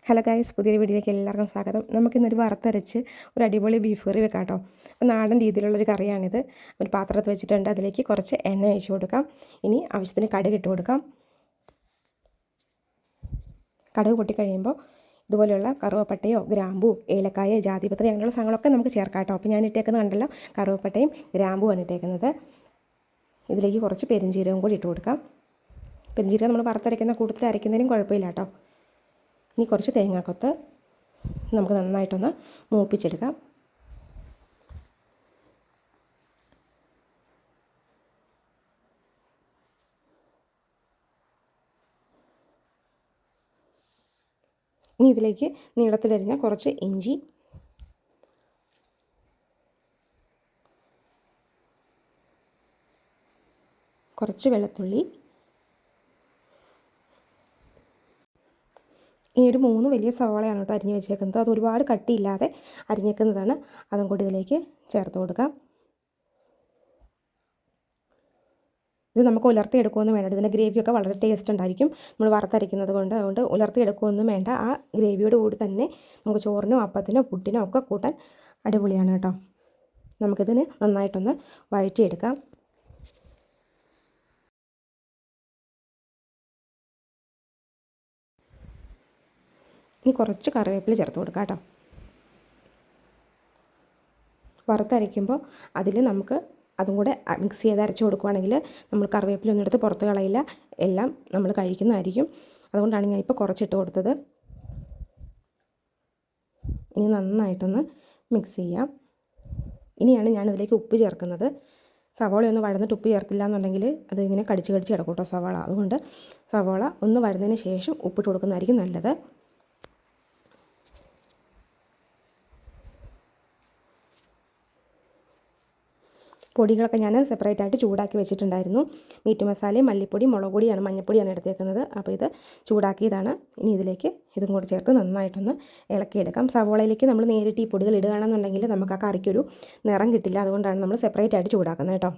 Hello guys, പുതിയൊരു വീഡിയോയിലേക്ക് എല്ലാവർക്കും സ്വാഗതം. നമുക്കിന്നൊരു വറുത്തരച്ച് ഒരു അടിപൊളി ബീഫ് കറി വെക്കാം കേട്ടോ. നാടൻ രീതിയിലുള്ളൊരു കറിയാണിത്. ഒരു പാത്രത്തിൽ വെച്ചിട്ടുണ്ട്, അതിലേക്ക് കുറച്ച് എണ്ണ ഒഴിച്ച് കൊടുക്കാം. ഇനി ആവശ്യത്തിന് കടുക് ഇട്ട് കൊടുക്കാം. കടുക് പൊട്ടിക്കഴിയുമ്പോൾ ഇതുപോലെയുള്ള കറുവപ്പട്ടയോ ഗ്രാമ്പൂ ഏലക്കായ ജാതിപത്രി അങ്ങനെയുള്ള സാധനങ്ങളൊക്കെ നമുക്ക് ചേർക്കാം കേട്ടോ. അപ്പോൾ ഞാൻ ഇട്ടേക്കുന്നത് കണ്ടല്ലോ, കറുവപ്പട്ടയും ഗ്രാമ്പുമാണ് ഇട്ടേക്കുന്നത്. ഇതിലേക്ക് കുറച്ച് പെരുംജീരകം കൂടി ഇട്ട് കൊടുക്കാം. പെരുംജീരകം നമ്മൾ വറുത്തരയ്ക്കുന്ന കൂട്ടത്തിൽ അരയ്ക്കുന്നതിനും കുഴപ്പമില്ല കേട്ടോ. ഇനി കുറച്ച് തേങ്ങാക്കൊത്ത് നമുക്ക് നന്നായിട്ടൊന്ന് മൂപ്പിച്ചെടുക്കാം. ഇനി ഇതിലേക്ക് നീളത്തിലരിഞ്ഞ കുറച്ച് ഇഞ്ചി, കുറച്ച് വെളുത്തുള്ളി, ഈ ഒരു 3 വലിയ സവാളയാണ് കേട്ടോ അരിഞ്ഞ് വെച്ചേക്കുന്നത്. അത് ഒരുപാട് കട്ടിയില്ലാതെ അരിഞ്ഞേക്കുന്നതാണ്. അതും കൂടി ഇതിലേക്ക് ചേർത്ത് കൊടുക്കാം. ഇത് നമുക്ക് ഉലർത്തിയെടുക്കുകയൊന്നും വേണ്ട. ഇതിൻ്റെ ഗ്രേവിയൊക്കെ വളരെ ടേസ്റ്റ് ഉണ്ടായിരിക്കും നമ്മൾ വറുത്തരയ്ക്കുന്നത് കൊണ്ട്. അതുകൊണ്ട് ഉലർത്തിയെടുക്കുകയൊന്നും വേണ്ട. ആ ഗ്രേവിയോട് കൂടി തന്നെ നമുക്ക് ചോറിനോ അപ്പത്തിനോ പുട്ടിനോ ഒക്കെ കൂട്ടാൻ അടിപൊളിയാണ് കേട്ടോ. നമുക്കിതിന് നന്നായിട്ടൊന്ന് വഴറ്റിയെടുക്കാം. ഇനി കുറച്ച് കറിവേപ്പില ചേർത്ത് കൊടുക്കാം കേട്ടോ. വറുത്തരയ്ക്കുമ്പോൾ അതിൽ നമുക്ക് അതും കൂടെ മിക്സ് ചെയ്ത് അരച്ച് കൊടുക്കുകയാണെങ്കിൽ നമ്മൾ കറിവേപ്പില ഒന്നും എടുത്ത് പുറത്ത് കളയില്ല, എല്ലാം നമ്മൾ കഴിക്കുന്നതായിരിക്കും. അതുകൊണ്ടാണ് ഞാൻ ഇപ്പോൾ കുറച്ചിട്ട് കൊടുത്തത്. ഇനി നന്നായിട്ടൊന്ന് മിക്സ് ചെയ്യാം. ഇനിയാണ് ഞാനിതിലേക്ക് ഉപ്പ് ചേർക്കുന്നത്. സവാള ഒന്ന് വഴന്നിട്ട് ഉപ്പ് ചേർത്തില്ല എന്നുണ്ടെങ്കിൽ അത് ഇങ്ങനെ കടിച്ച് കിടക്കും കേട്ടോ സവാള. അതുകൊണ്ട് സവാള ഒന്ന് വഴന്നതിന് ശേഷം ഉപ്പിട്ട് കൊടുക്കുന്നതായിരിക്കും നല്ലത്. പൊടികളൊക്കെ ഞാൻ സെപ്പറേറ്റ് ആയിട്ട് ചൂടാക്കി വെച്ചിട്ടുണ്ടായിരുന്നു. മീറ്റ് മസാലയും മല്ലിപ്പൊടി മുളക് പൊടിയാണ് മഞ്ഞൾപ്പൊടിയാണ് എടുത്തേക്കുന്നത്. അപ്പോൾ ഇത് ചൂടാക്കിയതാണ്. ഇനി ഇതിലേക്ക് ഇതും കൂടി ചേർത്ത് നന്നായിട്ടൊന്ന് ഇളക്കിയെടുക്കാം. സവോളയിലേക്ക് നമ്മൾ നേരിട്ട് ഈ പൊടികൾ ഇടുകയാണെന്നുണ്ടെങ്കിൽ നമുക്ക് ആ കറിക്കൊരു നിറം കിട്ടില്ല. അതുകൊണ്ടാണ് നമ്മൾ സെപ്പറേറ്റ് ആയിട്ട് ചൂടാക്കുന്നത് കേട്ടോ.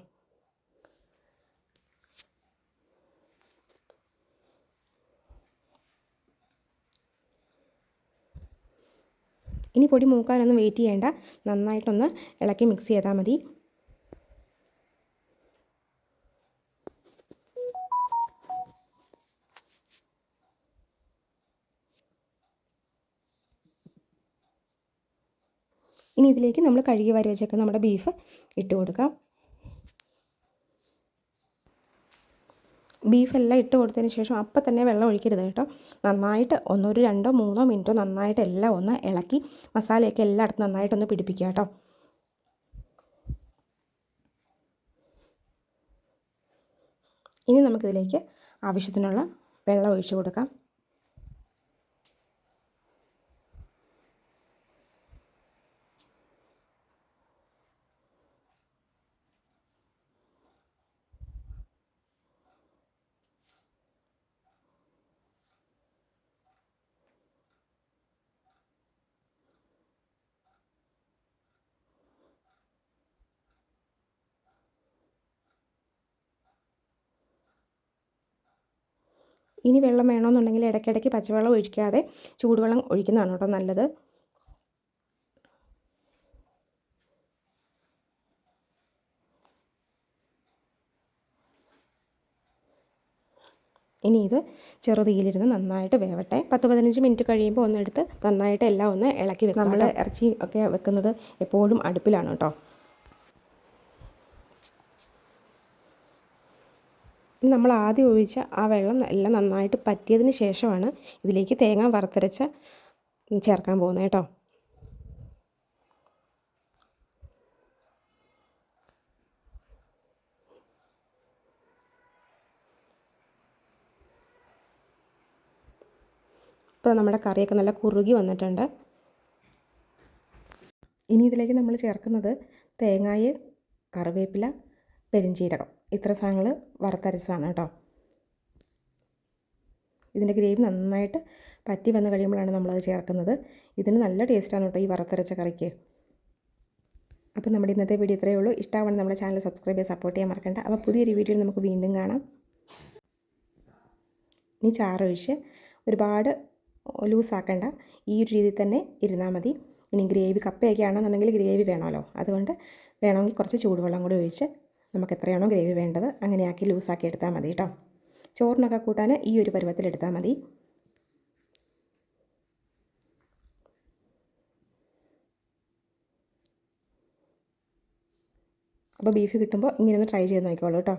ഇനി പൊടി മൂക്കാനൊന്നും വെയിറ്റ് ചെയ്യേണ്ട, നന്നായിട്ടൊന്ന് ഇളക്കി മിക്സ് ചെയ്താൽ മതി. ഇനി ഇതിലേക്ക് നമ്മൾ കഴുകി വാരി വെച്ചേക്കുന്ന നമ്മുടെ ബീഫ് ഇട്ട് കൊടുക്കാം. ബീഫെല്ലാം ഇട്ട് കൊടുത്തതിന് ശേഷം അപ്പം തന്നെ വെള്ളം ഒഴിക്കരുത് കേട്ടോ. നന്നായിട്ട് ഒരു 2-3 മിനിറ്റോ നന്നായിട്ട് എല്ലാം ഒന്ന് ഇളക്കി മസാലയൊക്കെ എല്ലായിടത്തും നന്നായിട്ടൊന്ന് പിടിപ്പിക്കുക കേട്ടോ. ഇനി നമുക്കിതിലേക്ക് ആവശ്യത്തിനുള്ള വെള്ളം ഒഴിച്ച് കൊടുക്കാം. ഇനി വെള്ളം വേണമെന്നുണ്ടെങ്കിൽ ഇടയ്ക്കിടയ്ക്ക് പച്ചവെള്ളം ഒഴിക്കാതെ ചൂടുവെള്ളം ഒഴിക്കുന്നതാണ് കേട്ടോ നല്ലത്. ഇനി ഇത് ചെറുതീയിലിരുന്ന് നന്നായിട്ട് വേവട്ടെ. 10-15 മിനിറ്റ് കഴിയുമ്പോൾ ഒന്നെടുത്ത് നന്നായിട്ട് എല്ലാം ഒന്ന് ഇളക്കി വെക്കും. നമ്മൾ ഇറച്ചി ഒക്കെ വെക്കുന്നത് എപ്പോഴും അടുപ്പിലാണ് കേട്ടോ. നമ്മൾ ആദ്യം ഒഴിച്ച ആ വെള്ളം എല്ലാം നന്നായിട്ട് പറ്റിയതിന് ശേഷമാണ് ഇതിലേക്ക് തേങ്ങ വറുത്തരച്ച ചേർക്കാൻ പോകുന്നത് കേട്ടോ. ഇപ്പോൾ നമ്മുടെ കറിയൊക്കെ നല്ല കുറുകി വന്നിട്ടുണ്ട്. ഇനി ഇതിലേക്ക് നമ്മൾ ചേർക്കുന്നത് തേങ്ങായ്, കറിവേപ്പില, പെരുംജീരകം, ഇത്ര സാധനങ്ങൾ വറുത്തരച്ചതാണ് കേട്ടോ. ഇതിൻ്റെ ഗ്രേവി നന്നായിട്ട് പറ്റി വന്ന് കഴിയുമ്പോഴാണ് നമ്മളത് ചേർക്കുന്നത്. ഇതിന് നല്ല ടേസ്റ്റാണ് കേട്ടോ ഈ വറുത്തരച്ച കറിക്ക്. അപ്പോൾ നമ്മുടെ ഇന്നത്തെ വീഡിയോ ഇത്രയേ ഉള്ളൂ. ഇഷ്ടമാണെങ്കിൽ നമ്മുടെ ചാനൽ സബ്സ്ക്രൈബ് ചെയ്ത് സപ്പോർട്ട് ചെയ്യാൻ മറക്കണ്ട. അപ്പോൾ പുതിയൊരു വീഡിയോയിൽ നമുക്ക് വീണ്ടും കാണാം. ഇനി ചാറൊഴിച്ച് ഒരുപാട് ലൂസാക്കണ്ട, ഈ ഒരു രീതിയിൽ തന്നെ ഇരുന്നാൽ മതി. ഇനി ഗ്രേവി കപ്പയൊക്കെ ആണെന്നുണ്ടെങ്കിൽ ഗ്രേവി വേണമല്ലോ, അതുകൊണ്ട് വേണമെങ്കിൽ കുറച്ച് ചൂടുവെള്ളം കൂടി ഒഴിച്ച് നമുക്ക് എത്രയാണോ ഗ്രേവി വേണ്ടത് അങ്ങനെയാക്കി ലൂസാക്കി എടുത്താൽ മതി കേട്ടോ. ചോറിനൊക്കെ കൂട്ടാൻ ഈ ഒരു പരുവത്തിലെടുത്താൽ മതി. അപ്പോൾ ബീഫ് കിട്ടുമ്പോൾ ഇങ്ങനെ ഒന്ന് ട്രൈ ചെയ്ത് നോക്കിക്കോളൂ കേട്ടോ.